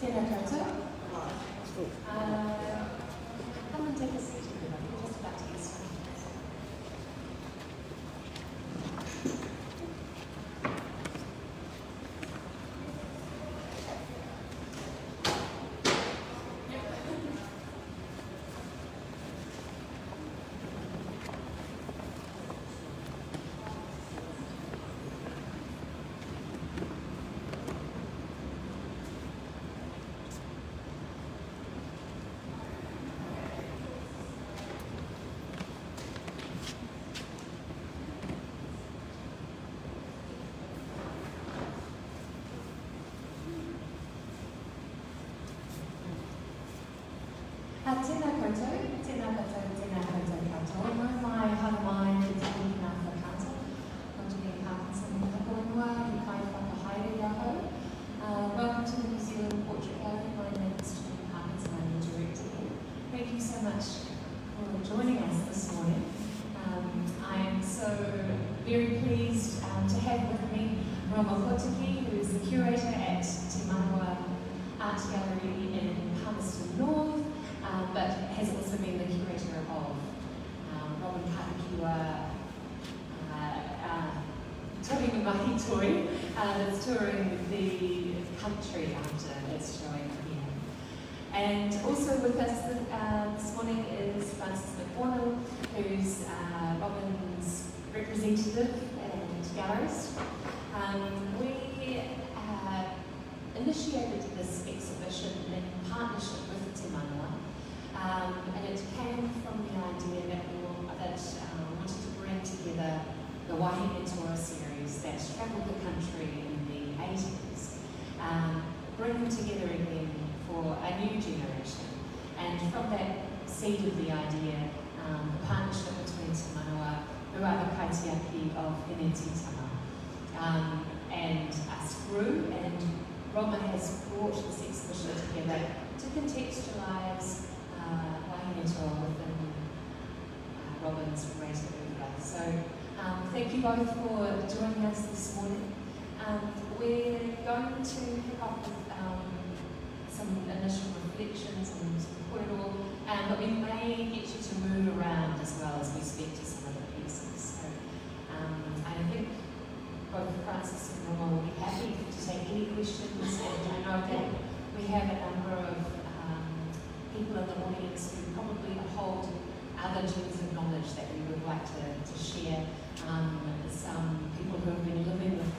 Tēnā koutou. Come and take a seat, everybody. We're just about to get started. Tēnā koutou, tēnā koutou, tēnā koutou katoa. Nau mai hana mai ki te hiki nā whakata. Ko te hiki Parkinson whakaingoa, ki kai whakahaere aho. Welcome to the New Zealand Portrait Gallery. My name is Jaenine Parkinson, I'm the director here. Thank you so much for joining us this morning. I am so very pleased to have with me Roma Pōtiki, who is the curator at Te Manawa Art Gallery in Palmerston North. But has also been the curator of Robyn Kahukiwa, touring Wāhine Toa, that's touring the country after its showing here. And also with us this morning is McWhannell, who's Robyn's representative and gallerist. We initiated this exhibition in partnership with Te Manawa, and it came from the idea that we wanted to bring together the Wāhine Toa series that travelled the country in the 80s, bring them together again for a new generation. And from that seed of the idea, the partnership between Te Manawa, who are the kaitiaki of Henetitanga, and us grew, and Roma has brought this exhibition together to contextualise Wāhine Toa within Robyn's greater oeuvre. So thank you both for joining us this morning. We're going to kick off with some initial reflections and some curatorial, but we may get you to move around as well as we speak to some of the pieces. So I think both Francis and Roma will be happy to take any questions, and I know that we have a number of people in the audience who probably hold other gems of knowledge that we would like to share. Some people who have been living with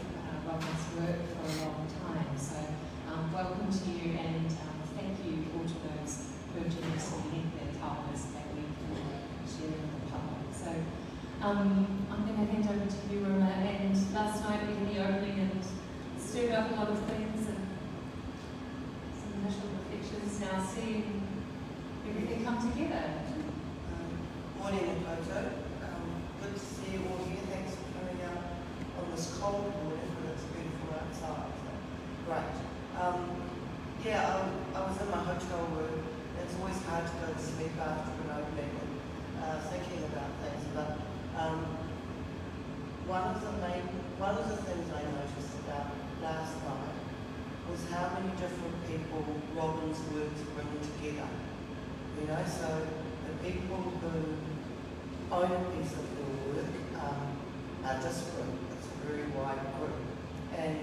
Robyn's work for a long time. So welcome to you, and thank you all to those who have generously lent their time that we can share with the public. So I'm going to hand over to you, Roma, and last night we did the opening and stirred up a lot of things and some initial reflections. Now seeing everything come together. Morning, Koto. Good to see you all here. Thanks for coming out on this cold morning when it's beautiful outside. So, great. I was in my hotel room. It's always hard to go to sleep after an opening and thinking about things. But one of the things I noticed about last night was how many different people Robyn's works bring together. You know, so the people who own a piece of her work are disparate. It's a very wide group. And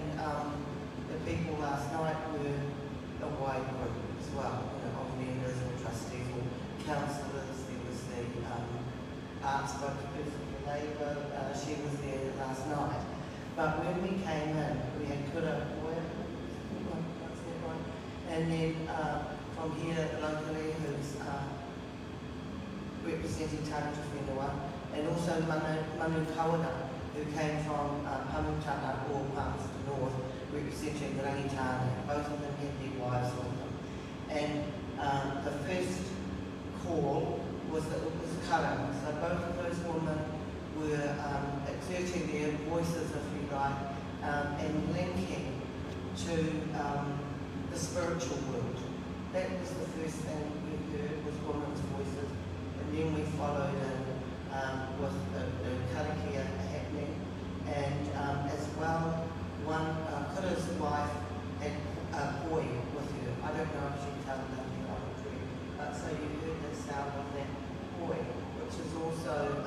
the people last night were a wide group as well, you know, of members or trustees or councillors. There was the arts spokesperson for Labour, she was there last night. But when we came in, we had Curator, and then from here locally, who's representing Tāngata Whenua, and also Manu Kawana, who came from Pamutana or parts of the north, representing the Rangitane. Both of them had their wives with them. And the first call was Karang. So both of those women were exerting their voices, if you like, and linking to the spiritual world. That was the first thing we heard, was women's voices. And then we followed in with the Kahukiwa happening, and as well, Kura's wife had a boy with her. I don't know if she told nothing on the tree, but so you heard the sound of that boy, which is also,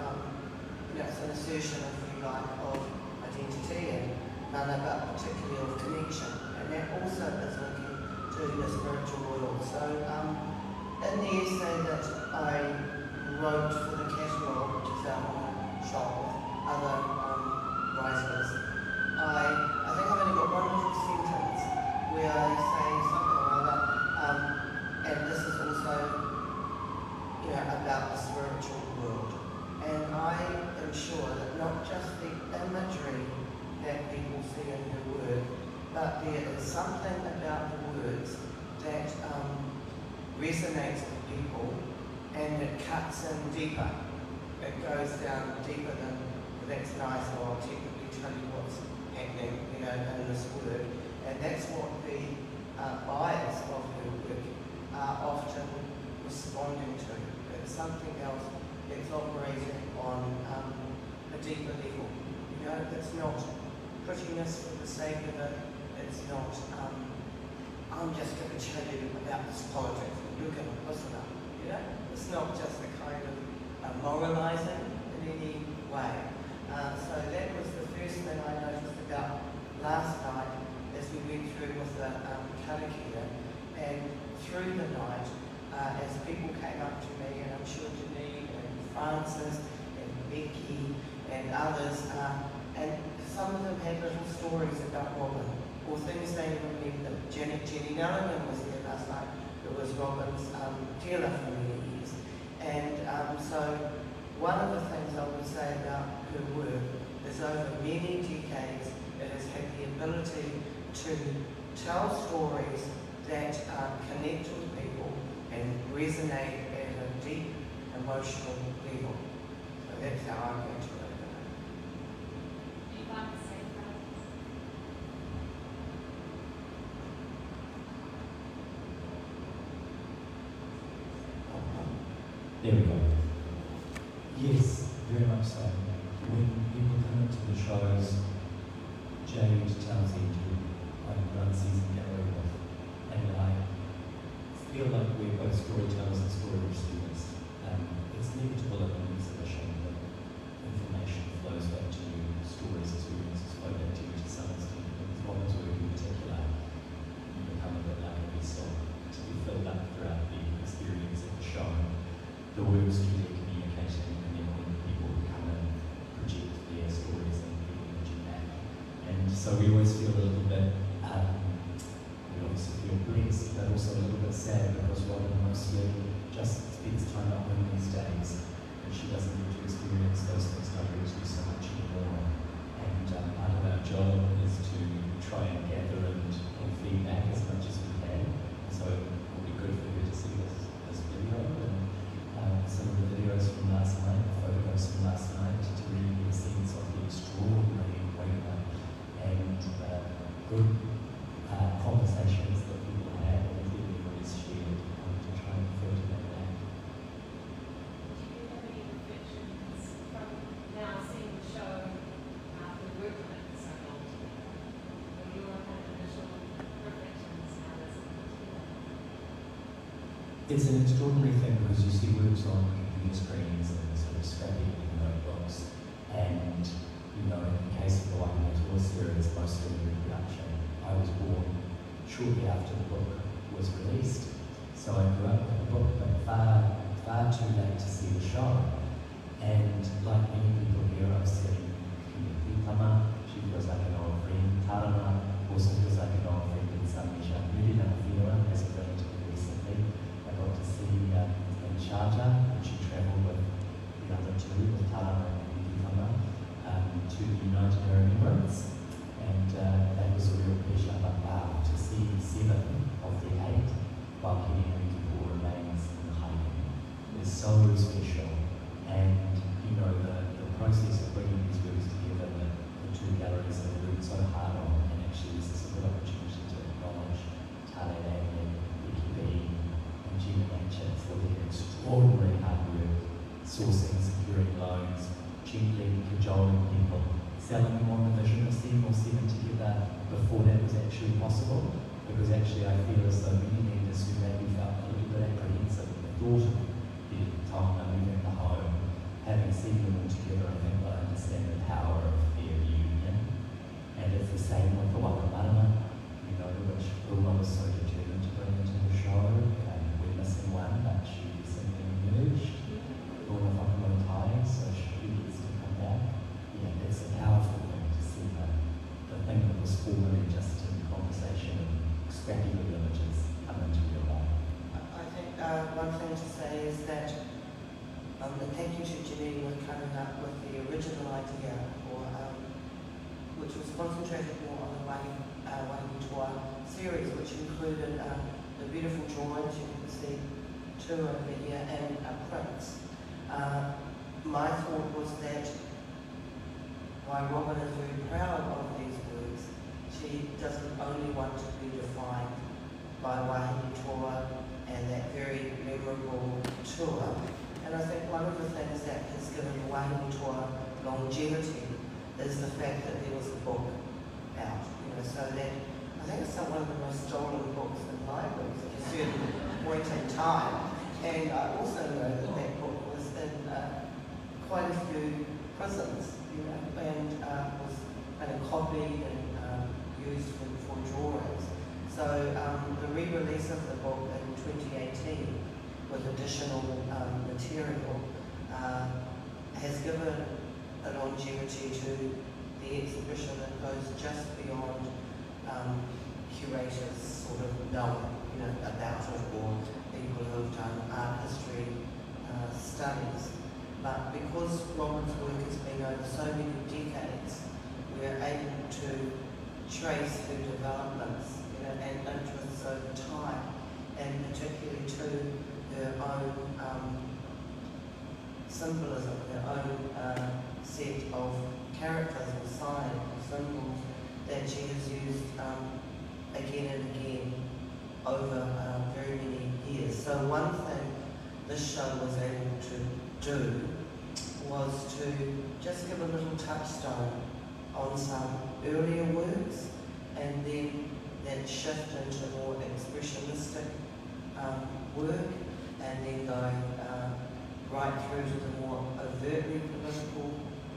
it's an assertion, if you like, of identity and but particularly of connection, and that also is linking to the spiritual world. So in the essay that I wrote for the catalogue, which is out on the shop with other writers, I think I've only got one little sentence where I say something or other, and this is also, about the spiritual world. And I am sure that not just the imagery that people see in her work, but there is something about the words that resonates with people, and it cuts in deeper. It goes down deeper than, that's nice, or I'll technically tell you what's happening, in this work. And that's what the buyers of her work are often responding to. It's something else that's operating on a deeper level. It's not prettiness for the sake of it. It's not, I'm just going to tell you about this politics and you're going to listen up. It's not just a kind of moralising in any way. So that was the first thing I noticed about last night as we went through with the Kahukiwa, and through the night, as people came up to me, and I'm sure Jaenine and Francis and Becky and others, and some of them had little stories about Robyn. or things they remember. Jaenine was here last night, who was Robyn's dealer for many years. And so one of the things I would say about her work is over many decades it has had the ability to tell stories that connect with people and resonate at a deep emotional level. So that's how I'm going to look at it. You'd like to say that? There we go. Yes, very much so. When people come into the shows, Jade tells me to run season gallery with, and I feel like we're both storytellers and story receivers. It's inevitable in an exhibition that information flows back to you, stories, experiences flow back to you to some extent. With Robyn's work in particular, you become a bit like a vessel to be filled up throughout the experience of the show. The works through their communication, and then when people come and project their stories and the energy back. And so we always feel a little bit, we obviously feel blessed, but also a little bit sad because Robyn mostly just spends time at home these days, and she doesn't get to experience those things directly so much anymore. And part of our job is to try and gather and feedback as much as we can. So it will be good for her to see this video and some of the videos from last night, the photographs from last night, to really get a sense of the extraordinary weight and good conversations that people had and their memories shared to try and filter that back. Do you have any reflections from now seeing the show after working on it so long? Or your kind of initial reflections, how does it put together? It's an extraordinary thing because you see works on computer screens and sort of scrappy notebooks, and in the case of the Wāhine Toa series, mostly in reproduction. I was born shortly after the book was released, so I grew up with the book, but far too late to see the show. And like many people here, I've seen Tama, she feels like an old friend. Tarama also feels like an old friend in some measure. Really Kahukiwa has it relatively recently. I got to see in Sharjah, and she travelled with the other two, with Tarama and Tama, to the United Arab Emirates. And that was a real pleasure. But wow, to see 7 of the 8 while Kenny remains in hiding is so special. And the process of bringing these works together that the two galleries have worked so hard on, and actually this is a good opportunity to acknowledge Tale and Becky Bean and Jaenine for their extraordinary hard work, sourcing, securing loans, gently cajoling people, selling them on the vision of seeing all 7 together before that was actually possible. Because actually I feel as though many leaders who maybe felt a little bit apprehensive at the thought of the time moving the home, having seen them all together, I think will understand the power of their union. And it's the same with the Wakamarama, which Uma was so determined to bring into the show. We're missing one, but she recently emerged. Uma Whakamotai, so she gets to come back. Yeah, it's a powerful thing to see the thing that was formerly just in conversation and scrappy little images come into real life. I think one thing to say is that thank you to Jaenine for coming up with the original idea, which was concentrated more on the Wāhine Toa series, which included the beautiful drawings you can see 2 over here and prints. My thought was that while Robyn is very proud of these works, she doesn't only want to be defined by Wāhine Toa and that very memorable tour. And I think one of the things that has given Wāhine Toa longevity is the fact that there was a book out. So that I think it's one of the most stolen books in libraries at a certain point in time. And I also know that that book was in quite a few prisons, and was copied and used for drawings. So the re-release of the book in 2018 with additional material has given a longevity to the exhibition that goes just beyond curators sort of know, about it, or people who have done art history studies. But because Robyn's work has been over so many decades, we are able to trace her developments, and interests over time, and particularly to her own symbolism, her own set of characters or signs or symbols that she has used again and again over very many years. So one thing this show was able to do was to just give a little touchstone on some earlier works, and then shift into more expressionistic work, and then going right through to the more overtly political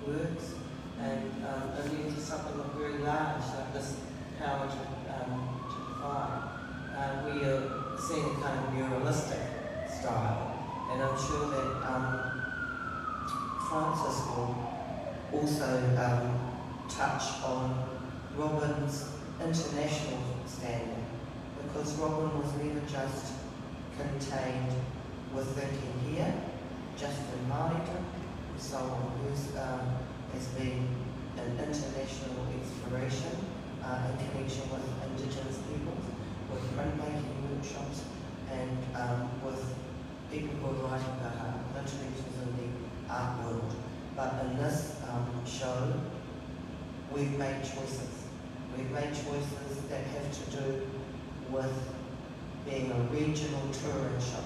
works, and then to something very large, like this Power to Define. We are seeing a kind of muralistic style, and I'm sure that Francis will also touch on Robyn's international standing, because Robyn was never just contained with thinking here, just in Māori, someone who's has been an international exploration in connection with Indigenous peoples, with printmaking workshops, and with people who are writing about literatures in the art world. But in this show, we've made choices. We've made choices that have to do with being a regional touring show.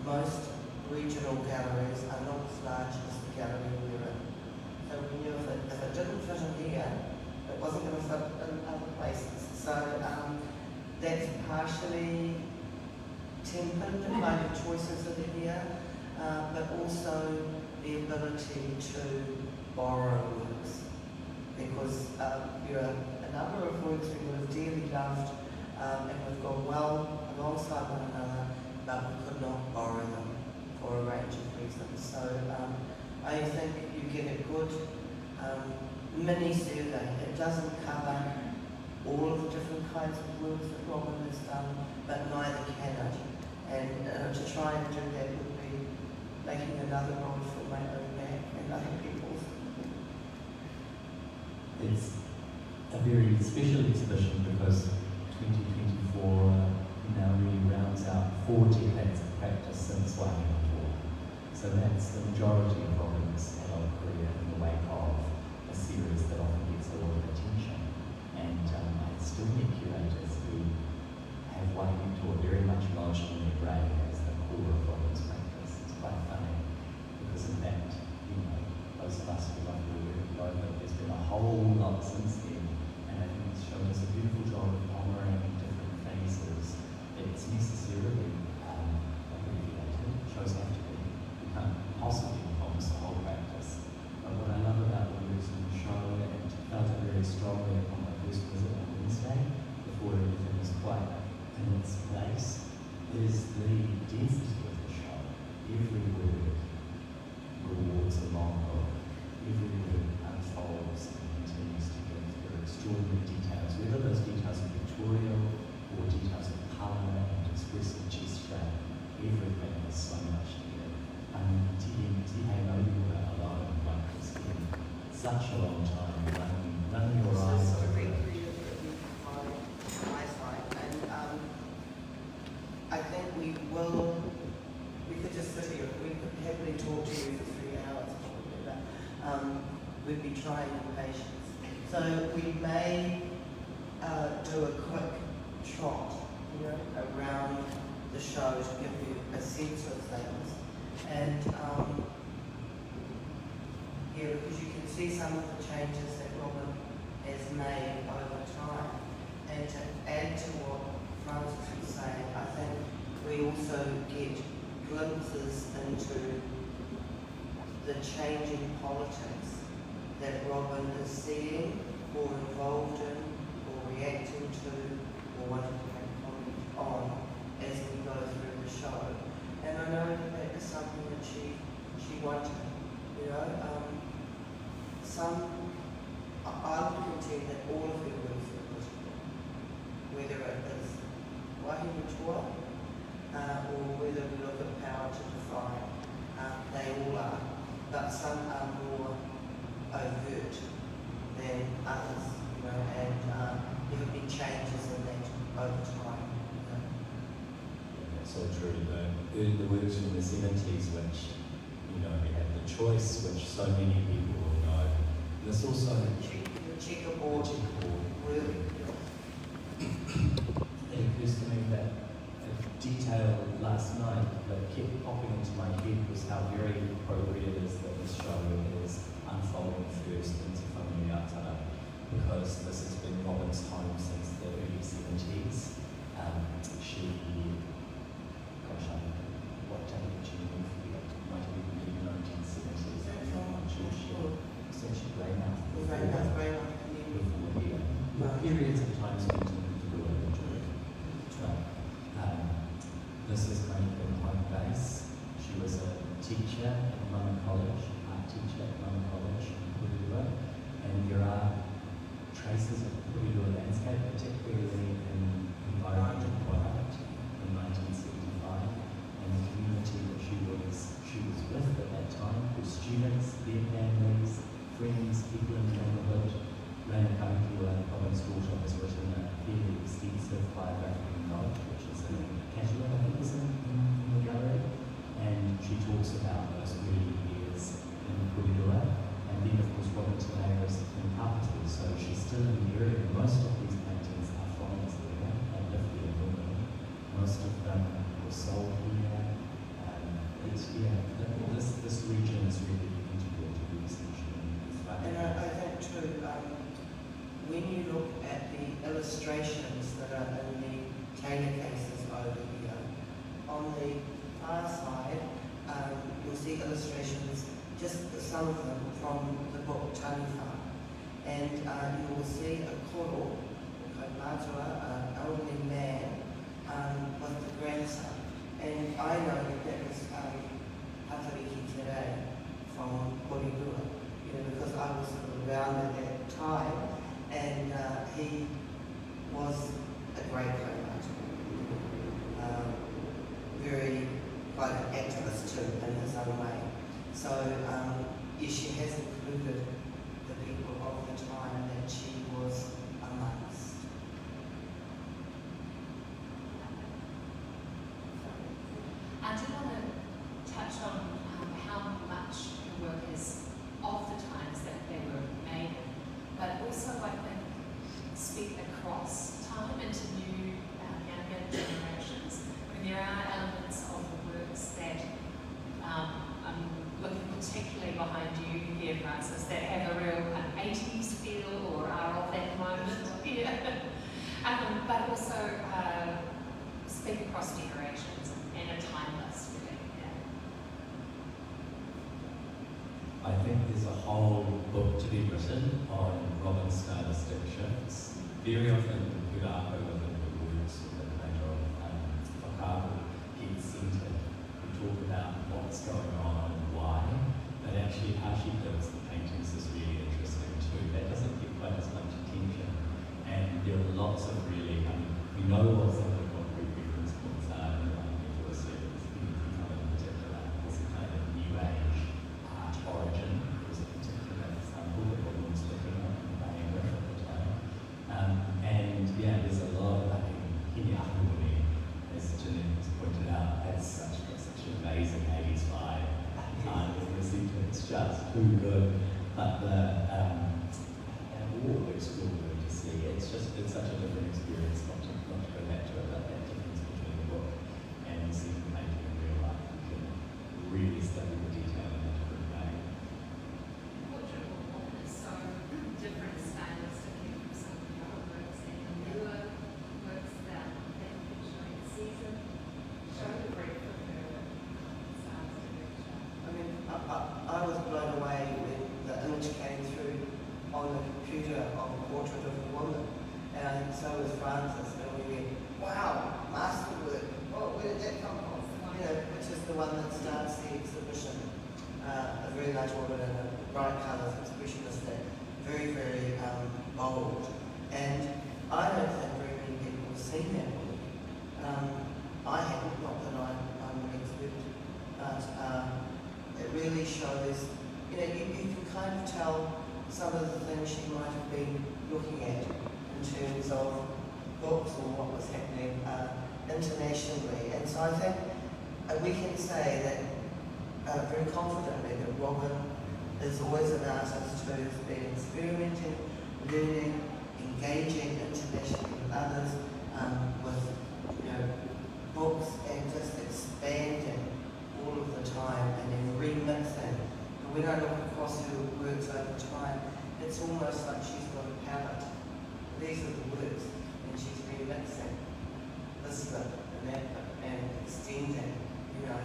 Most regional galleries are not as large as the gallery we're in. So we knew if it didn't fit in here, it wasn't going to fit in other places. So that's partially tempered by the choices that are here, but also the ability to borrow works. Because there are a number of works we would have dearly loved, and we've gone well alongside one another, but we could not borrow them for a range of reasons. So I think you get a good mini survey. It doesn't cover all of the different kinds of works that Robyn has done, but neither can it. And to try and do that would be making another rod for my own back and other people's. It's a very special exhibition because 2024 now really rounds out 4 decades of practice since Wāhine Toa. So that's the majority of Robyn's adult career in the wake of a series that often gets a lot of attention. And I still meet curators who have Wāhine Toa very much lodged in their brain as the core of Robyn's practice. It's quite funny because in fact, those of us who love your work know that there's been a whole lot since then, and I think it's shown us a beautiful job of honouring different phases. It's necessarily abbreviated, shows have to be. You can't possibly promise the whole practice. But what I love about the works in the show, and felt it very strongly upon my first visit on Wednesday, before everything was quite in its place, is the density of the show. Every word rewards a long book. Every word unfolds and continues to give their extraordinary details, whether those details are pictorial or details of colour and expressive gesture. Everything has so much to give. I know you were alone, like it's been such a long time running your eyes over it. My side, and I think we could just sit here, we could happily talk to you for 3 hours probably, but we'd be trying your patience. So we may do a quick trot around the show to give you a sense of things. And here, because you can see some of the changes that Robyn has made over time. And to add to what Francis was saying, I think we also get glimpses into the changing politics that Robyn is seeing or involved in or reacting to or wanting to make comment on as we go through the show. And I know that is something that she wanted, I would contend that all of her works are political. whether it is Wāhine Toa, or whether we look at power to define. They all are, but some are more overt than others, you know, and there have been changes in that over time. That's so true. The works from the 70s, which, you know, we have the choice, which so many people will know. There's also The checkerboard. Really. It occurs to me that a detail last night that kept popping into my head was how very appropriate it is that this show is unfolding first into whānui Aotearoa, because this has been Robyn's home since the early 70s. What date did she move here? Might have been the 1970s. I'm not sure. Essentially, Weymouth. Before here. Periods of time spent in the world during this is kind of been home base. She was a teacher at Mama College, art teacher at Mama College in Kahukiwa, and there are traces of Kahukiwa landscape, particularly in environmental product in 1975, and the community that she was with at that time, her students, their families, friends, people in the neighbourhood. Rana Kahukiwa, Robyn's daughter, has written a fairly extensive biographical note, which is in catalogue, I think, is in the gallery, and she talks about those early years in Kahukiwa, and then of course Robyn today is in Parkinson, so she's still in the area. Most of these paintings are from this area, and live here normally. Most of them were sold here. This region is really integral to the extension. And I think too, when you look at the illustrations that are in the Taylor cases over here, on the far side, you'll see illustrations, just some of them from the book Taniwha. And you will see a koro, an elderly man, with the grandson. And I know that was Hatariki today from Kahukiwa, you know, because I was around at that time, and he was a great playwright, very quite an activist too in his own way. So yes, she has included the people of the time that she was amongst. I do want to touch on how much the work is of the times that they were made in, but also I think speak across time into new younger generations. And there are elements of the works that I'm looking particularly behind you here, Francis, that have a real 80s feel or are of that moment. Yeah. But also speak across generations and are timeless, really. Yeah. I think there's a whole book to be written on Robyn's stylistic shifts. Very often, Curator within the works of the kind of whakaaro gets centered. We talk about what's going on and why, but actually how she builds the paintings is really interesting too. That doesn't get quite as much attention. And there are lots of really, we know what some of the concrete reference points are in the Wāhine Toa series, in particular. There's a kind of new age art origin. There's a particular example that Robyn's looking at and playing with at the time. And yeah, there's a lot of that in Hine, as Jaenine has pointed out, that's such an amazing 80s vibe. It's just too good. But the all extraordinary to see. It's such a different experience, not to go back to it, but that difference between the book and seeing the painting in real life. You can really study the detail in a different way. Portrait of a woman is so different stylistically from some of the other works, and the newer works that picture in season show the breadth of her style direction. I mean, I was blown away when the image came through on the computer of a portrait of a woman, and so was Francis, and we went, wow, masterwork, oh, where did that come from? You know, which is the one that starts the exhibition, a very large woman in a bright colours, expressionistic, very, very bold. And I don't think very many people been looking at in terms of books or what was happening internationally. And so I think we can say that very confidently that Robyn is always an artist who's been experimenting, learning, engaging internationally with others, with books, and just expanding all of the time and then remixing. And when I look across her works over time, it's almost like she's got a palette. These are the works, and she's remixing this bit and that bit and extending,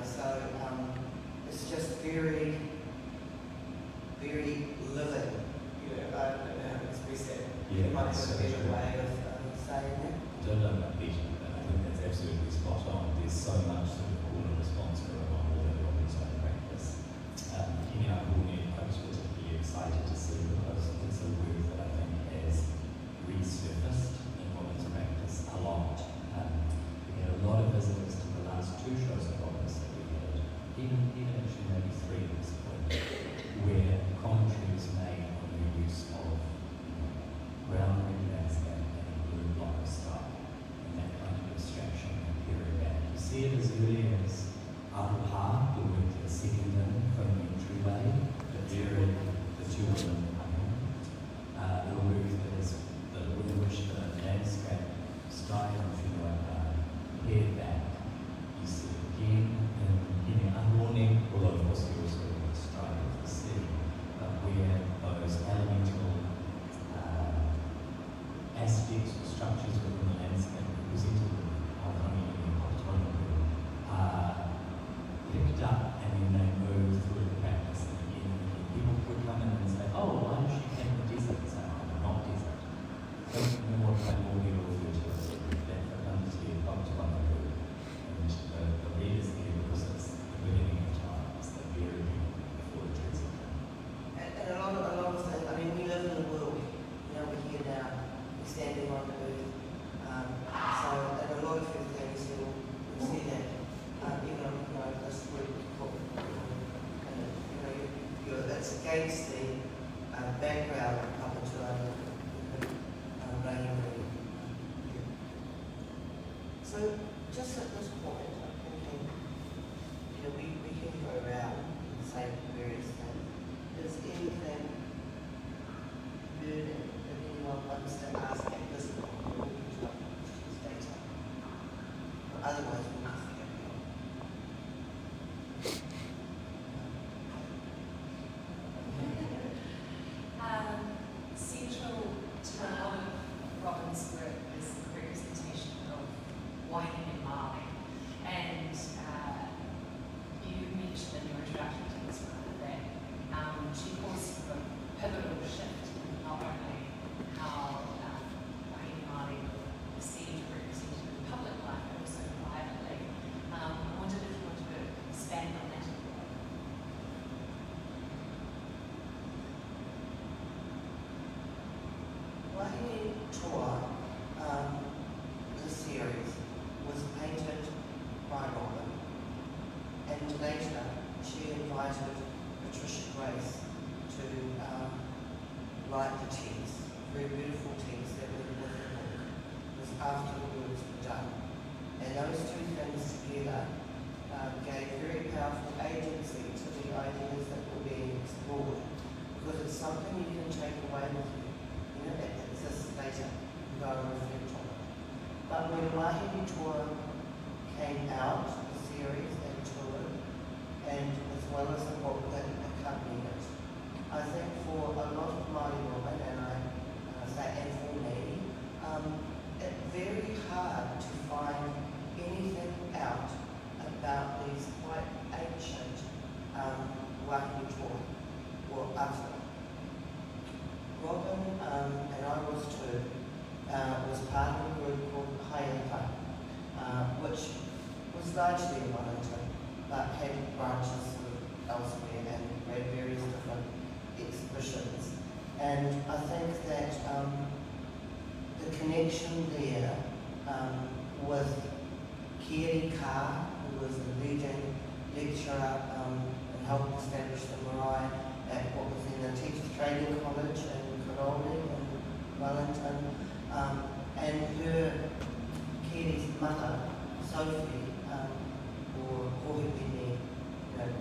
so it's just very, very living. I don't know how to express that. Yeah, You might have so a better true. way of saying that. I don't know about vision, but I think that's absolutely spot on. There's so much sort of call and response going on with Robyn's own practice. I was particularly excited to see because it's a work that I think has resurfaced in Robyn's practice a lot. We had a lot of visitors to the last two shows of Robyn's that we had, even actually maybe three at this point, where commentary was made on the use of grounding landscape and blue block style and that kind of abstraction and period back. You see it as early as Aotearoa, the work that's second in from the entryway, the period, the two women coming. The work that is in which the landscape style of paired back. You see it again in unwarning, although of course you also have the strike of the sea, but where those elemental aspects or structures within the landscape represented in Aotearoa and Aotearoa are picked up and then they move through the practice. And again, people would come in and say, oh, why does she paint the desert? And say, oh, not desert. More primordial features that fraternity of Aotearoa. And the readers there, because it's the beginning of time, it's the very beginning before the trees are done. And a lot of things, we live in the world, we're here now, we're standing on the earth. So, and a lot of her things, you'll see that, even this work book, and it's against the background of Papatoa Rainbow. So, just at this point, I'm thinking, we can go around and say various things. Is anything burning that anyone wants to ask at this point? We'll use up questions later. Otherwise, we'll just carry on. Central to a lot of Robyn's work is the representation of Wāhine Toa. And you mentioned in your introduction to this one that she caused a pivotal shift in not only how Wāhine Toa is seen to represent in public life, but also privately. I wondered if you wanted to expand on that a little bit. Wāhine Toa, the series, was painted by Robyn, and later she invited Patricia Grace to write the text, very beautiful text that went with the book. It was after the words were done. And those two things together gave very powerful agency to the ideas that were being explored, because it's something you can take away with you. That exists later, you go and reflect on it. But when Wāhine Toa came out, the series and toured, and as well as the book that accompanied it, I think for a lot of Māori women, and I say and for me, it's very hard to find anything out about these quite ancient Wāhine Toa, or Aotearoa. Robyn, and I was too, was part of a group called Kahukiwa, which was largely in Wellington, but had branches elsewhere and ran various different exhibitions. And I think that the connection there with Kiri Ka, who was the leading lecturer and helped establish the marae at what was then the Teachers Training College in Karori in Wellington, and her Kiwi's mother, Sophie, or Kahukiwa,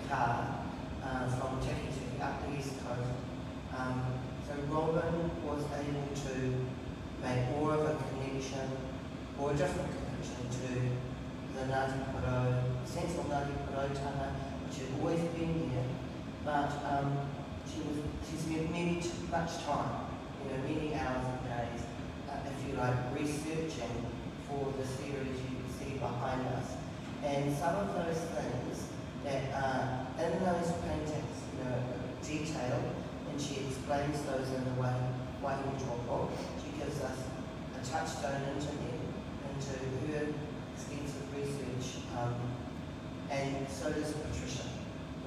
car, from Tikitiki up the east coast. So Robyn was able to make more of a connection, or a different connection to the Ngāti Porou, central Ngāti Porou-tanga, which had always been there, but she spent much time, many hours and days, if you like, researching for the series you see behind us. And some of those things that are in those paintings, detailed, and she explains those in the Wāhine Toa book. She gives us a touchstone into them, into her extensive research, and so does Patricia.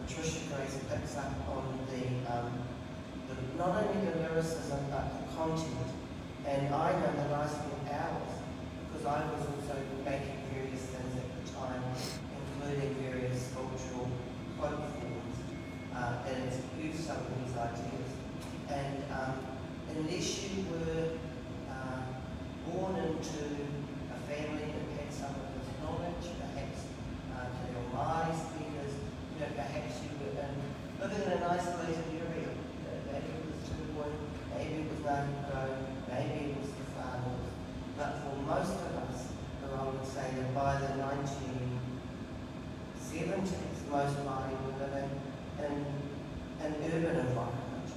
Patricia Grace picks up on the not only the lyricism but the content. And I know that I spent hours, because I was also making various things at the time, including various sculptural quote forms, and it's used some of these ideas. And unless you were born into a family that had some of this knowledge, perhaps to your Māori speakers, perhaps you were living in an isolated area. Maybe it was Tupoy, maybe it was Ngāti Porou, maybe it was the far north. But for most of us, I would say that by the 1970s, most Māori were living in an urban environment.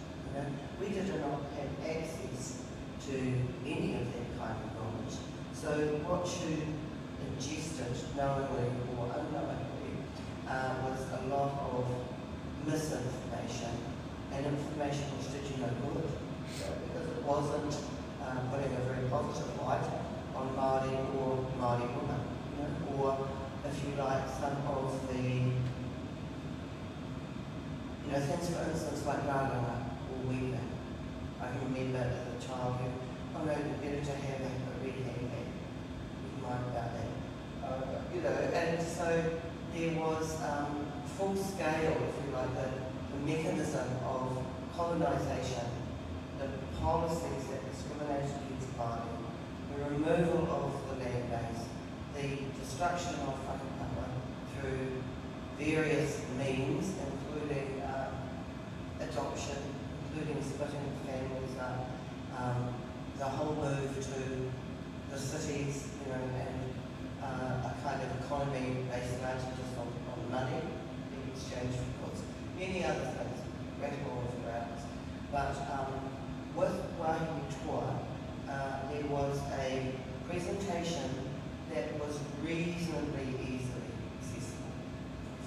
We did not have access to any of that kind of knowledge. So what you ingested, knowingly or unknowingly, was a lot of misinformation and information which did you no good. Because it wasn't putting a very positive light on Māori or Māori women, or if you like, some of the things, for instance, like rāranga or weaving. I can remember as a child who, better to have a red handbag. You mind about that? And so there was full scale, if you like, the mechanism of colonisation, the policies that discriminated against Māori, the removal of the land base, the destruction of whakapapa through various means, including adoption, including splitting families up, the whole move to the cities, and a kind of economy based largely just on money, in exchange for goods, many other things, radical throughout. But with Wāhine Toa, there was a presentation that was reasonably easily accessible,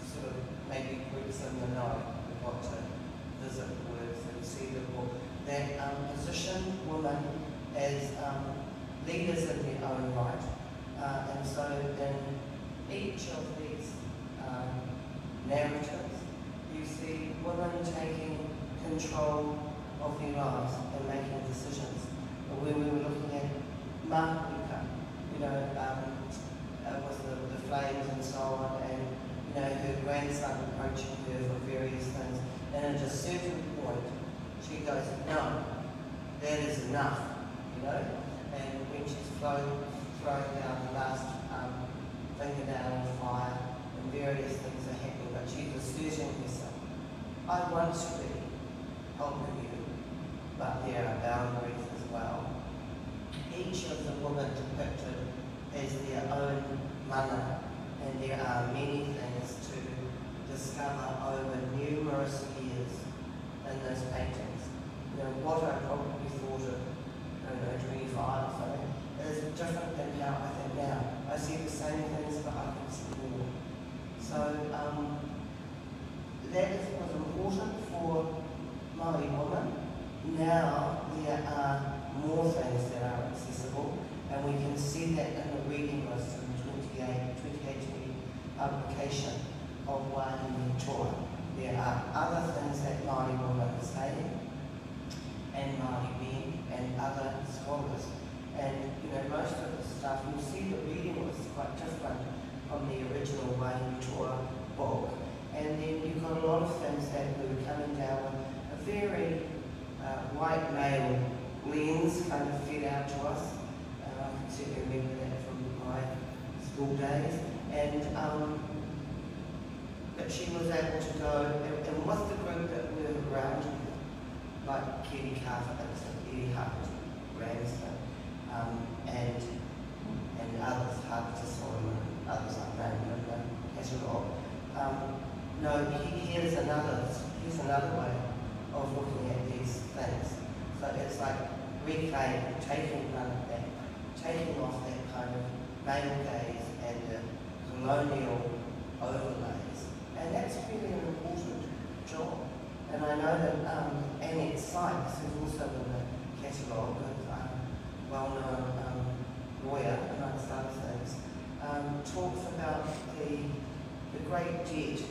sort of maybe groups in the know who got to visit the works and see the book, that position women as leaders in their own right. And so in each of these narratives, you see women taking control of their lives and making decisions. When we were looking at Mahuika, with the flames and so on, and her grandson approaching her for various things, and at a certain point, she goes, "No, that is enough," and when she's throwing down the last finger down the fire, and various things are happening, but she's asserting herself. I want to be helping you, but there are boundaries as well. Each of the women depicted has their own mana, and there are many things to discover over numerous years in those paintings. What I probably thought of, 25 or something, is different than how I think now. I see the same things, but I can see more. So that was important for Māori women. Now there are more things that are accessible, and we can see that in the reading list in the 2018 publication of Wāhine Toa. There are other things that Māori women are saying, and Māori men, and other scholars. And most of the stuff, you'll see the reading was quite different from the original Wāhine Toa book. And then you've got a lot of things that were coming down with a very white male lens kind of fed out to us. I can certainly remember that from my school days. And but she was able to go, and with the group that were around her, like Kenny Carter, Eddie Hunt, Ramsden, and others, Harvester Solomon, others like Raymond, Caterol. No, here's another way of looking at these things. So it's like reclaiming, taking none of that, taking off that kind of male gaze and the colonial overlays. And that's really an important job. And I know that Annette Sykes, who's also in the catalogue, a well-known lawyer, amongst other things, talks about the great debt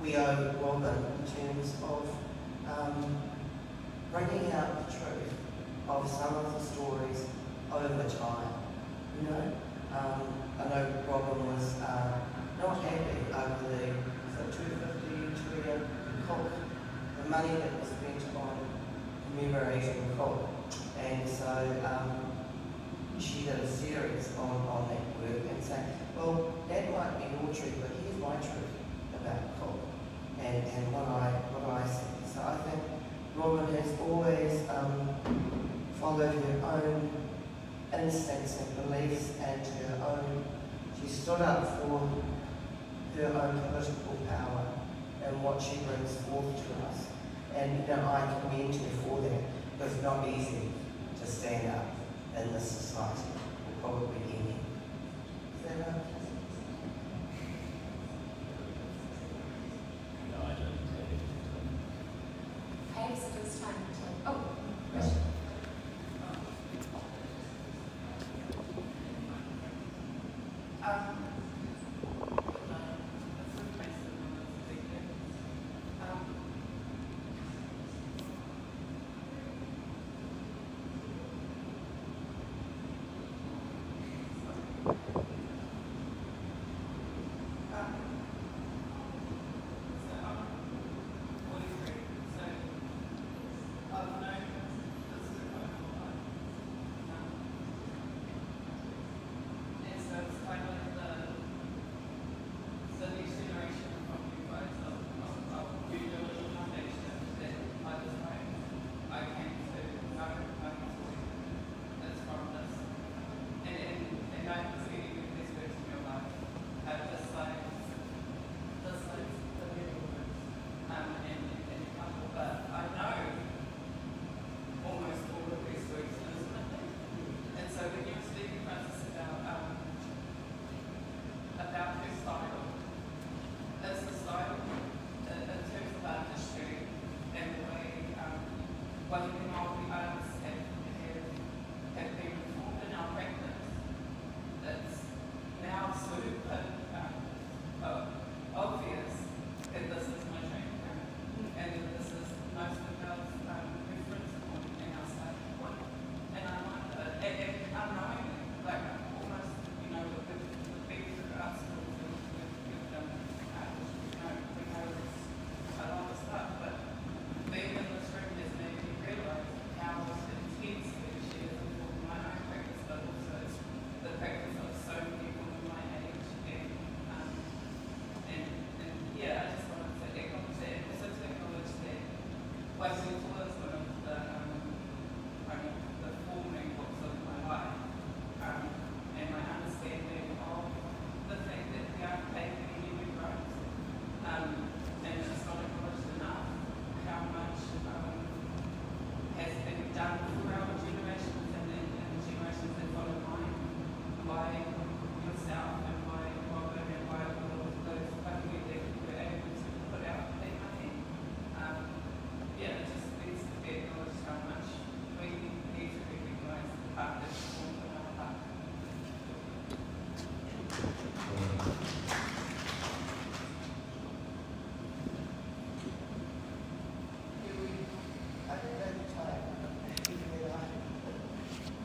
we owe Robyn in terms of bringing out the truth of some of the stories over time. You know, I know Robyn was not happy over the 250 trillion Cook, the money that was spent on commemorating Cook, and so she did a series on that work and saying, well, that might be your truth, but here's my truth about Cook and what I see. So I think Robyn has always followed her own instincts and beliefs and her own, she stood up for her own political power and what she brings forth to us. And you know, I commend her for that. It's not easy to stand up in this society, or probably any. Is that okay? No, I don't think Okay, so it's time to, oh, question.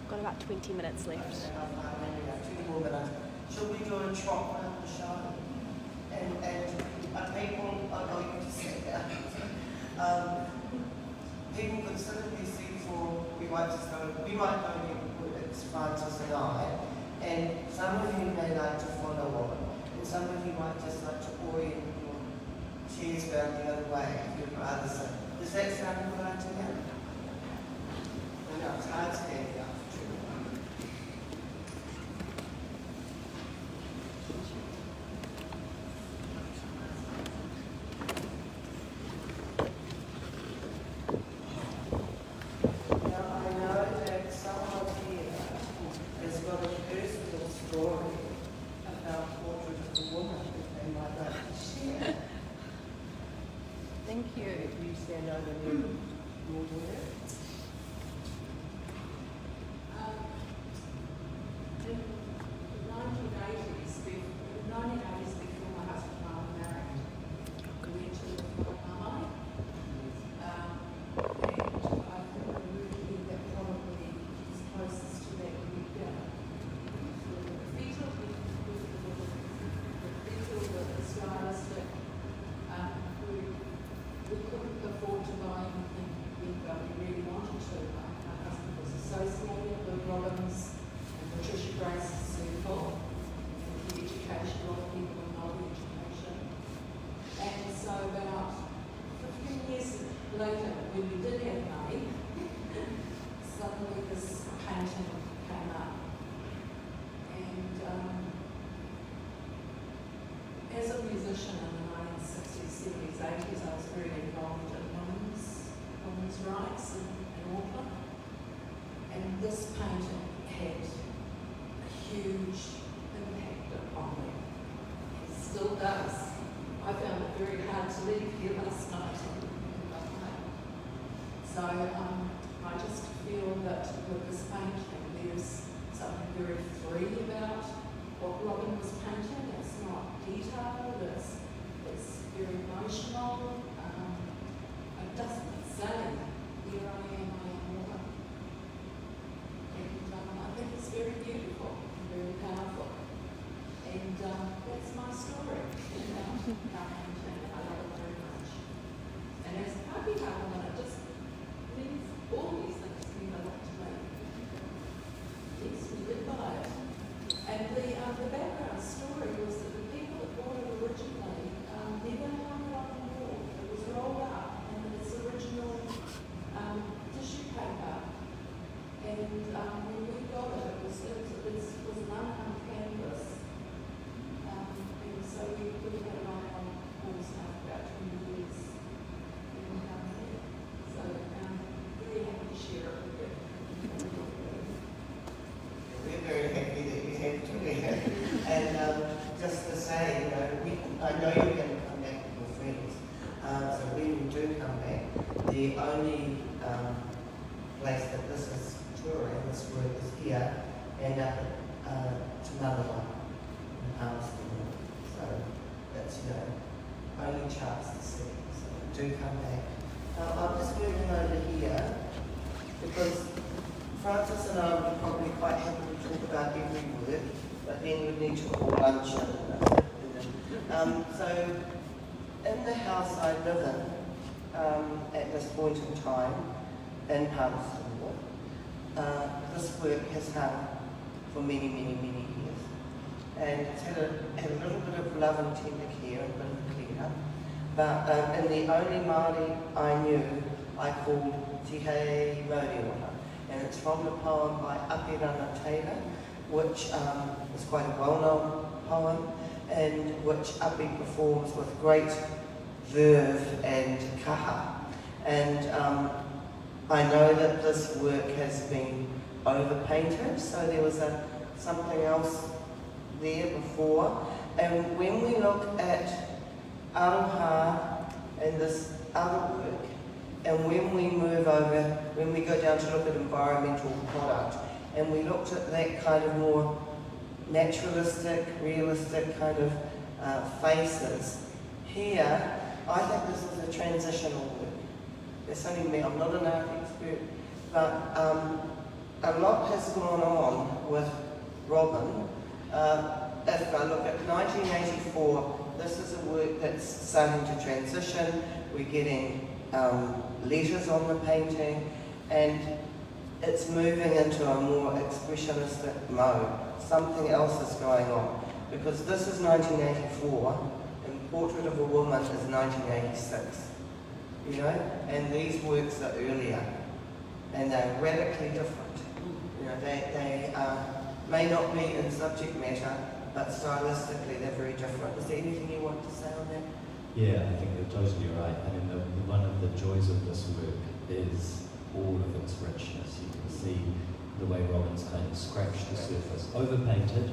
Got about 20 minutes left. 2 more minutes. Should we do a trot around the show? And people are going to sit down. people could sit in their seats or we might go it's Francis and I, and some of you may like to follow on, and some of you might just like to orient your chairs round the other way if you'd rather sit. Does that sound good to you? No, it's hard standing up. Thank you. You stand over there. Your word. In the 1980s, before my husband and I were married, we went to live with Mummy. And I think we really that probably is closest to that we go. The fetal, the stylistic, we couldn't afford to buy anything big, but we really wanted to. My husband was associated with Robyn's and Patricia Grace's circle, and the education, a lot of people in Māori education. And so about 15 years later, when we did have money, suddenly this painting came up. And as a musician in the 1960s, 70s, 80s, I was very involved in women's rights in Auckland. And this painting had a huge impact upon me. It still does. I found it very hard to leave here last night. So I just feel that with this painting, there's something very free about what Robyn was painting. It's not detailed, it's very emotional. It doesn't say, here I am woman. And I think it's very beautiful and very powerful. And that's my story. I love it very much. And as a Kahukiwa woman, it just means all these things mean a lot to me. Yes, we did buy it. And the background story was that the people that bought it originally never hung it on the wall. It was rolled up and its original tissue paper. And when we got it, it was an unhung canvas. And so we had it on walls now for about 20 years. And so very happy to share it with you. We're very happy that you have to be here. And just to say, I know you're going to come back with your friends. So when you do come back, the only place that this is touring, this work is here, and up at Tunalawa in Palestine. So that's, only chance to see. So do come back. I'm just moving over here because Francis and I would probably quite happy to talk about every word, but then we'd need to call lunch. So in the house I live in at this point in time in Palestine, this work has hung for many, many, many years. And it's had a little bit of love and tender care and a bit of clean up. But in the only Māori I knew, I called Te Hei Raureoha. And it's from the poem by Aotearoa Taylor, which is quite a well-known poem, and which Api performs with great verve and kaha. And I know that this work has been overpainted, so there was something else there before. And when we look at Aroha and this other work, and when we move over, when we go down to look at environmental product, and we looked at that kind of more naturalistic, realistic kind of faces, here, I think this is a transitional work. It's only me, I'm not an art expert, but a lot has gone on with Robyn. If I look at 1984, this is a work that's starting to transition. We're getting letters on the painting, and it's moving into a more expressionistic mode. Something else is going on, because this is 1984 and Portrait of a Woman is 1986, you know, and these works are earlier and they're radically different. You know, they may not be in subject matter, but stylistically they're very different. Is there anything you want to say on that? Yeah, I think you're totally right. I mean, one of the joys of this work is all of its richness. You can see the way Robyn's kind of scratched the surface, overpainted,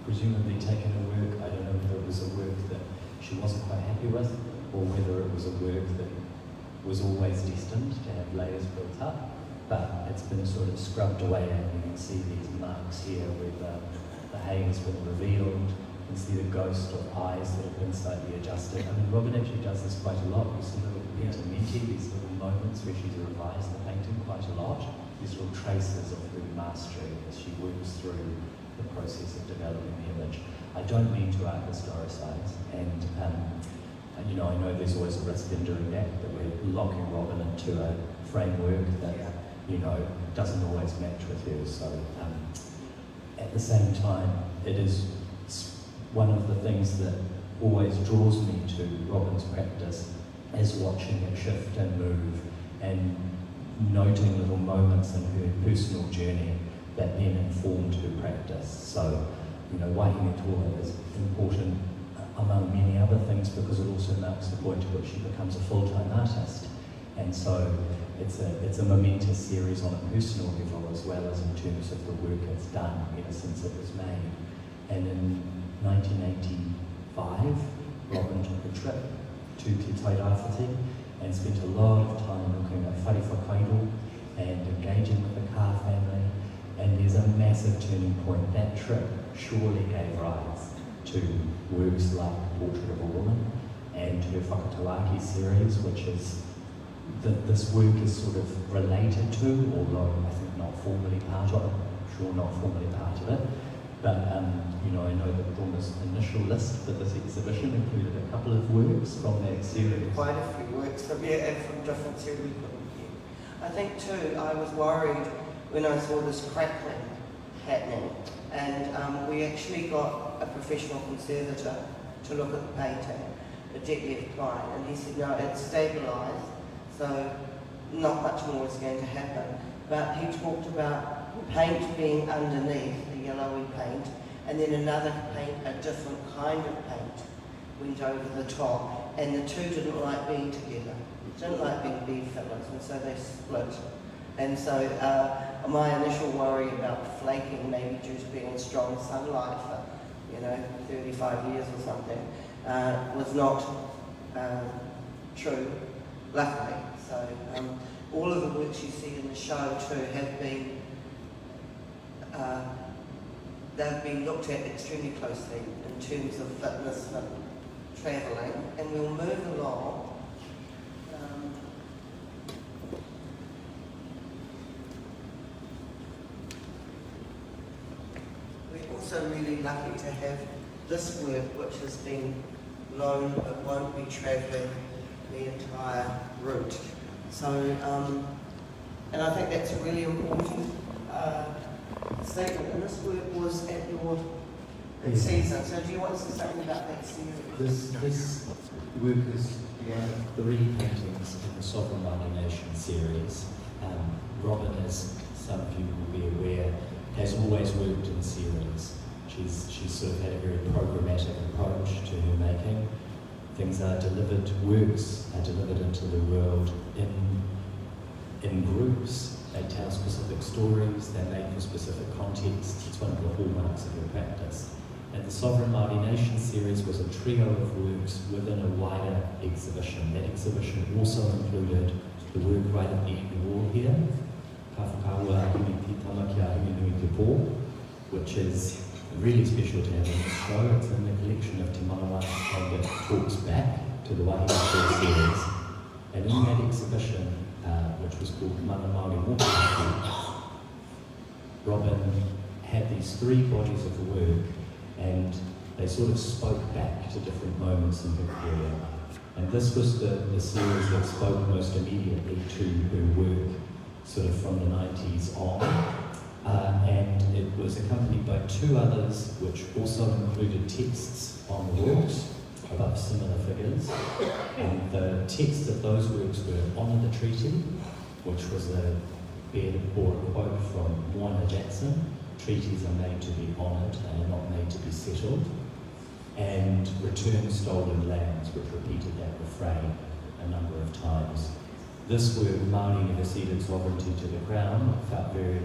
presumably taken a work, I don't know whether it was a work that she wasn't quite happy with, or whether it was a work that was always destined to have layers built up, but it's been sort of scrubbed away, and you can see these marks here where the hay has been revealed. You can see the ghost of eyes that have been slightly adjusted. I mean, Robyn actually does this quite a lot. You see little intermenti, these little moments where she's revised the painting quite a lot, these little traces of her mastery as she works through the process of developing the image. I don't mean to art historicise, and you know, I know there's always a risk in doing that we're locking Robyn into a framework that, you know, doesn't always match with hers. So at the same time, it is one of the things that always draws me to Robyn's practice is watching it shift and move and noting little moments in her personal journey that then informed her practice. So, you know, Wāhine Toa is important among many other things because it also marks the point at which she becomes a full-time artist. And so it's a momentous series on a personal level as well as in terms of the work it's done ever since it was made. And in 1985, Robyn took a trip to Te Tairāwhiti and spent a lot of time looking at whare whakairo and engaging with the Ka family. And there's a massive turning point. That trip surely gave rise to works like Portrait of a Woman and her Whakatawaki series, which is this work is sort of related to, although I think not formally part of it, sure not formally part of it. But you know, I know that Roma's initial list for this exhibition included a couple of works from that series. Quite a few works from different series. I think too, I was worried when I saw this crackling happening, and we actually got a professional conservator to look at the painting, a Detlef Klein, and he said no, it's stabilised, so not much more is going to happen. But he talked about paint being underneath, the yellowy paint, and then another paint, a different kind of paint, went over the top, and the two didn't like being together, didn't like being bedfellows, and so they split. And so my initial worry about flaking, maybe due to being in strong sunlight for, 35 years or something, was not true, luckily. So all of the works you see in the show too have been, they've been looked at extremely closely in terms of fitness for travelling, and we'll move along. We're also really lucky to have this work, which has been known but won't be travelling the entire route. So, and I think that's a really important statement. And this work was at your season. So do you want to say something about that series? This work is one of 3 paintings in the Sovereign Wāhine Nation series. Robyn, as some of you will be aware, has always worked in series. She's sort of had a very programmatic approach to her making. Things are delivered, works are delivered into the world in groups. They tell specific stories, they're made for specific contexts. It's one of the hallmarks of her practice. And the Sovereign Māori Nation series was a trio of works within a wider exhibition. That exhibition also included the work right at the end wall here, which is really special to have in the show. It's in the collection of Te Manawa, and it talks back to the Wāhine Toa series. And in that exhibition, which was called Mana Māori Pōtiki, Robyn had these 3 bodies of the work, and they sort of spoke back to different moments in her career. And this was the series that spoke most immediately to her work sort of from the 90s on. And it was accompanied by 2 others which also included texts on the works above similar figures. And the text of those works were Honour the Treaty, which was a quote from Moana Jackson: treaties are made to be honoured, they are not made to be settled. And Return Stolen Lands, which repeated that refrain a number of times. This work, Māori Never Ceded Sovereignty to the Crown, felt very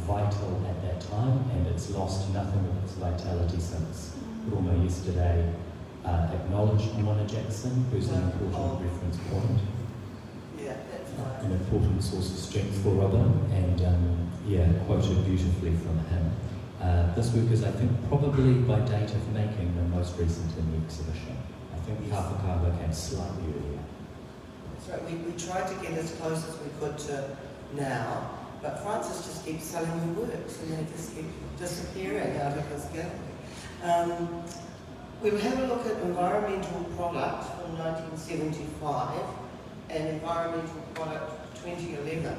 vital at that time, and it's lost nothing of its vitality since. Roma yesterday acknowledged Moana Jackson, who's an important reference point. Yeah, that's right. An important source of strength for Robyn, and quoted beautifully from him. This work is, I think, probably by date of making the most recent in the exhibition. I think Kahukiwa came slightly earlier. That's right. We tried to get as close as we could to now, but Francis just keeps selling the works and they just keep disappearing out of his gallery. We'll have a look at Environmental Product from 1975 and Environmental Product 2011.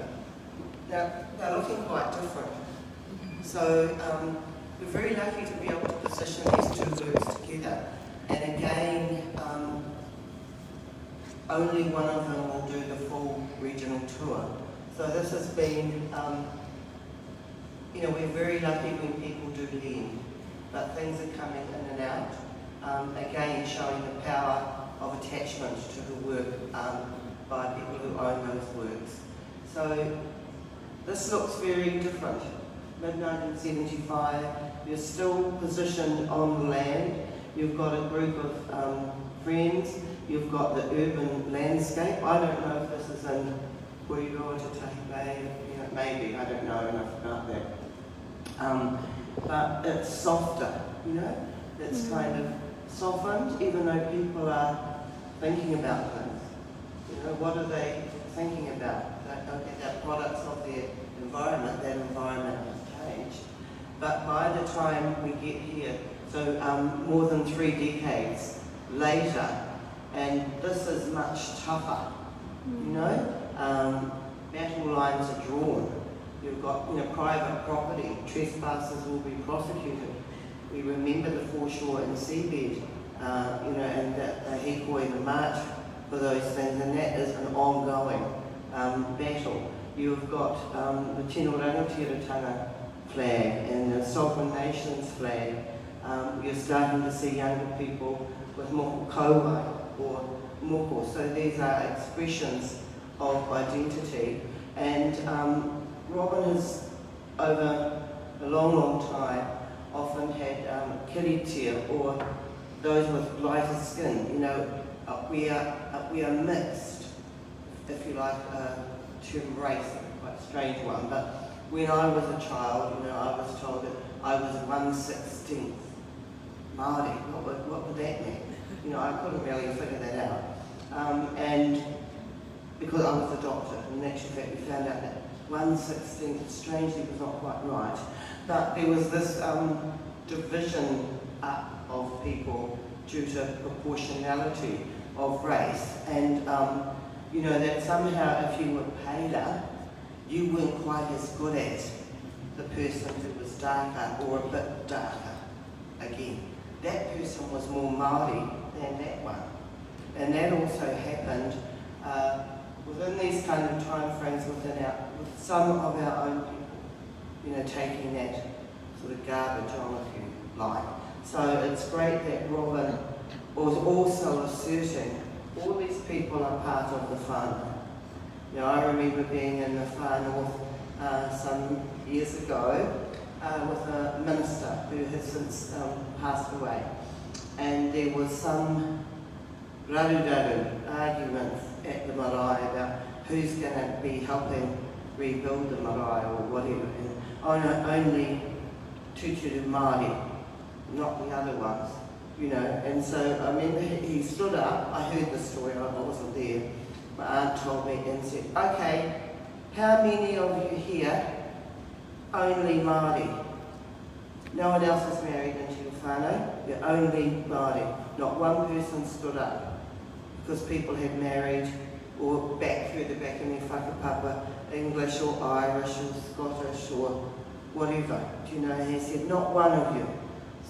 Now, they're looking quite different. So we're very lucky to be able to position these 2 works together. And again, only one of them will do the full regional tour. So this has been, we're very lucky when people do lend, but things are coming in and out. Again, showing the power of attachment to the work by people who own those works. So this looks very different. Mid-1975, you're still positioned on the land. You've got a group of friends. You've got the urban landscape. I don't know if this is in Curator Roma, maybe. I don't know enough about that. But it's softer, It's kind of softened, even though people are thinking about things. What are they thinking about? They're products of their environment. That environment has changed. But by the time we get here, so more than 3 decades later, and this is much tougher, battle lines are drawn. You've got private property, trespassers will be prosecuted. We remember the foreshore and seabed, and the hikoi, the march for those things, and that is an ongoing battle. You've got the Tino Rangatiratanga flag and the Sovereign Nations flag. You're starting to see younger people with moko kauai or moko. So these are expressions of identity. And Robyn has, over a long, long time, often had kiritia, or those with lighter skin. We are mixed, if you like, to embrace it, quite a strange one. But when I was a child, I was told that I was 1/16 Māori. What would that mean? I couldn't really figure that out. And because I was a doctor, and in actual fact we found out that 1/16 strangely was not quite right. But there was this division up of people due to proportionality of race, and that somehow if you were paler, you weren't quite as good as the person who was darker or a bit darker. Again, that person was more Māori than that one. And that also happened within these kind of time frames with some of our own people, taking that sort of garbage on, if you like. So it's great that Robyn was also asserting all these people are part of the whānau. I remember being in the far north some years ago with a minister who has since passed away. And there was some raru argument at the marae about who's going to be helping rebuild the marae or whatever. And only Tūturu Māori, not the other ones, And so, he stood up. I heard the story, I wasn't there. My aunt told me and said, okay, how many of you here only Māori? No one else is married into your whānau, you're only Māori. Not one person stood up. because people had married or further back in their whakapapa, English or Irish or Scottish or whatever. Do you know, he said, not one of you.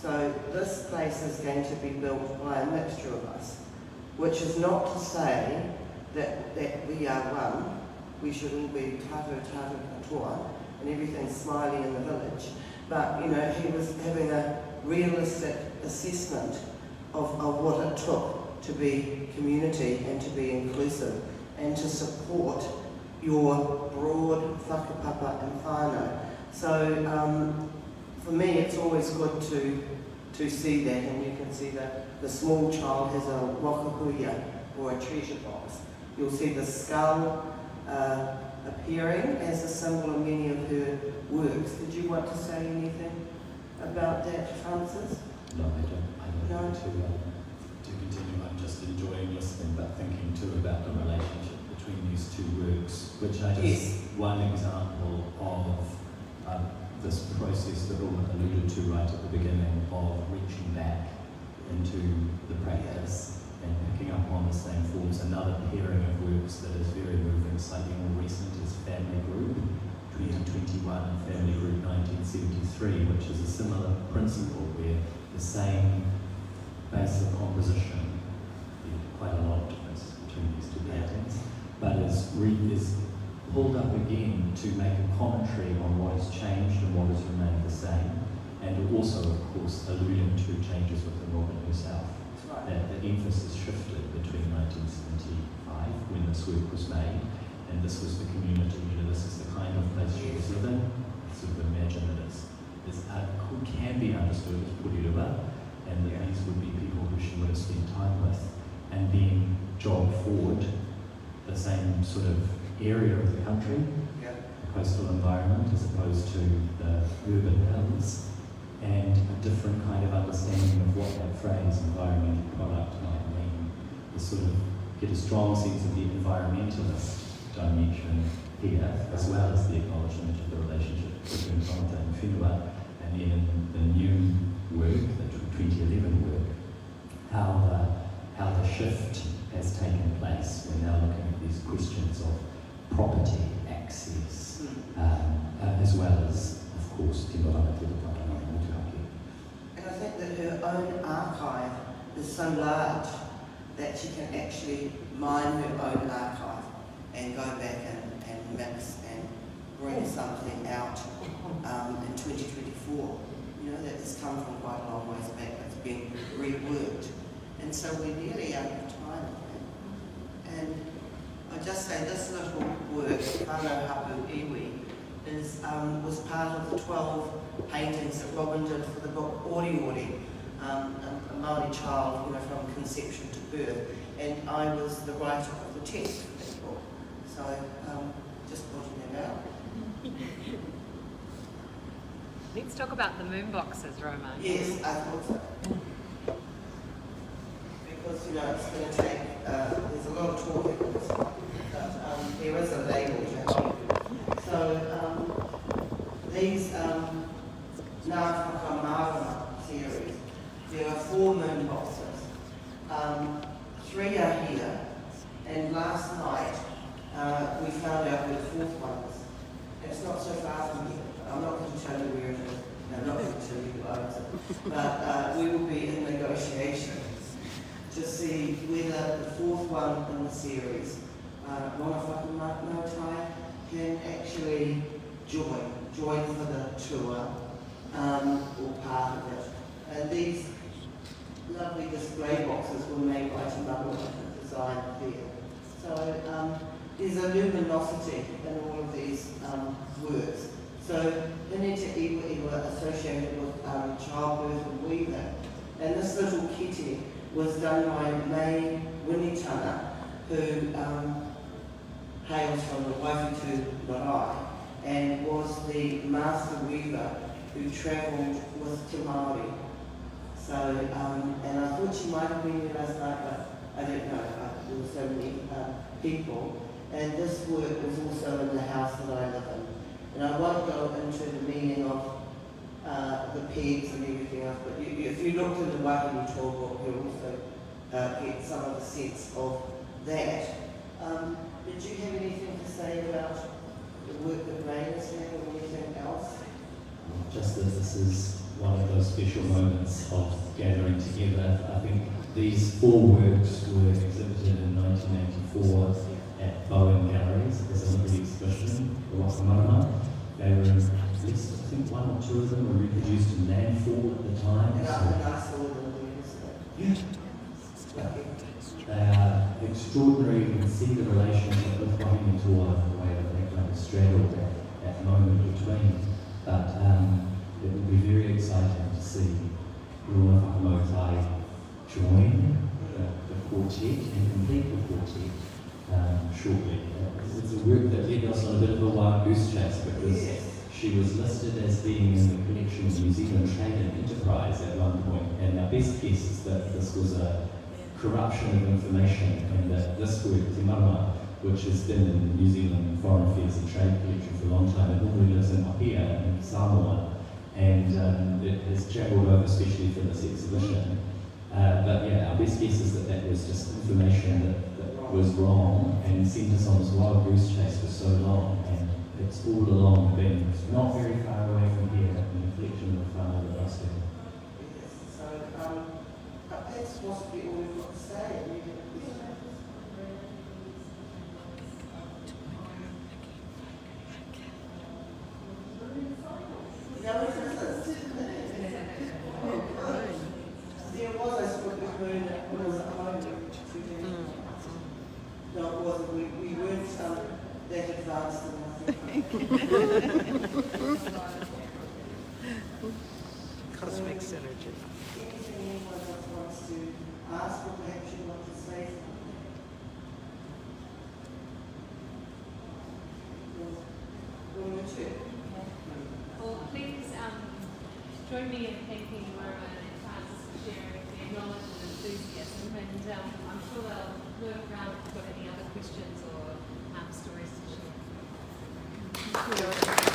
So this place is going to be built by a mixture of us, which is not to say that we are one. We should all be curator and everything's smiley in the village. But, you know, he was having a realistic assessment of what it took to be community and to be inclusive and to support your broad whakapapa and whānau. So for me it's always good to see that, and you can see that the small child has a wakahuia or a treasure box. You'll see the skull appearing as a symbol of many of her works. Did you want to say anything about that, Francis? No, I don't. No? To continue, I'm just enjoying listening, but thinking too about the relationship between these two works, which I just, one example of this process that Robyn alluded to right at the beginning of reaching back into the practice and picking up on the same forms. Another pairing of works that is very moving, slightly more recent, is Family Group 2021 and Family Group 1973, which is a similar principle where the same base of composition, quite a lot of difference between these two paintings, but is pulled up again to make a commentary on what has changed and what has remained the same, and also, of course, alluding to changes within Robyn herself. Right. That the emphasis shifted between 1975, when this work was made, and this was the community, you know, this is the kind of place she was living. Sort of imagine that can be understood as puriwa, and that these would be people who she would have spent time with, and then jog forward the same sort of area of the country, the coastal environment, as opposed to the urban hills, and a different kind of understanding of what that phrase environmental product might mean. To sort of get a strong sense of the environmentalist dimension here, as well as the acknowledgement of the relationship between Whānau and Whenua, and then in the new work, the 2011 work, how the shift has taken place. We're now looking at these questions of property, access, as well as, of course, and I think that her own archive is so large that she can actually mine her own archive and go back and mix and bring something out in 2024. You know, that has come from quite a long ways back. It's been reworked. And so we're nearly out of time. And I just say this little work, Whānau Hapu Iwi, was part of the 12 paintings that Robyn did for the book Ori Ori, a Māori child, you know, from conception to birth. And I was the writer of the text for that book. So just pointing that out. Let's talk about the moon boxes, Roma. Yes, I thought so. Because, you know, it's going to take, there's a lot of talking in this one, but there is a label to help you. So these Ngā Whakamārama series, there are 4 moon boxes. 3 are here, and last night we found out where the 4th one is. It's not so far from here. I'm not going to tell you where it is. I'm not going to tell you who owns it. But we will be in negotiation to see whether the 4th one in the series, Roma Pōtiki, can actually join for the tour or part of it. And these lovely display boxes were made by Timbawa and designed there. So there's a luminosity in all of these works. So Hineta Iwa Iwa associated with childbirth and weaving. And this little kete was done by May Winitana, who hails from the Waiwhitu Marae and was the master weaver who travelled with Te Māori. So, and I thought she might have been there last night, but I don't know. There were so many people. And this work was also in the house that I live in. And I won't go into the meaning of the pegs and everything else, but if you looked in the Wāhine Toa book, you'll also get some of the sense of that. Did you have anything to say about the work that Ray is doing or anything else? Just that this is one of those special moments of gathering together. I think these 4 works were exhibited in 1984 at Bowen Galleries as a limited exhibition, the Wāhine. They were, at least I think 1 or 2 of them were reproduced in landfall at the time. And I saw them Yeah. okay. They are extraordinary. You can see the relationship with Wāhine Toa, the way that they kind of straddled that moment between. But it will be very exciting to see Roma Pōtiki join the quartet and complete the quartet shortly. It's a work that led us on a bit of a wild goose chase because she was listed as being in the collection of New Zealand Trade and Enterprise at one point, and our best guess is that this was a corruption of information and that this work, Te Marama, which has been in the New Zealand Foreign Affairs and Trade collection for a long time, it normally lives in Aotearoa in Samoa, and it has travelled over especially for this exhibition. But yeah, our best guess is that that was just information that was wrong and sent us on this wild goose chase for so long, and it's all along been not very far away from here in the collection of the farm of the bus. Yes, so that's possibly all we've got to say. There was a sort of moon that was a moment no, it wasn't. We weren't that advanced enough. Cosmic synergy. Anything anyone else wants to ask or perhaps you want to say something? Well, please join me in thanking Robyn and Francis for sharing their knowledge and enthusiasm, and I'm sure they'll work around if you've got any other questions or stories to share. Thank you.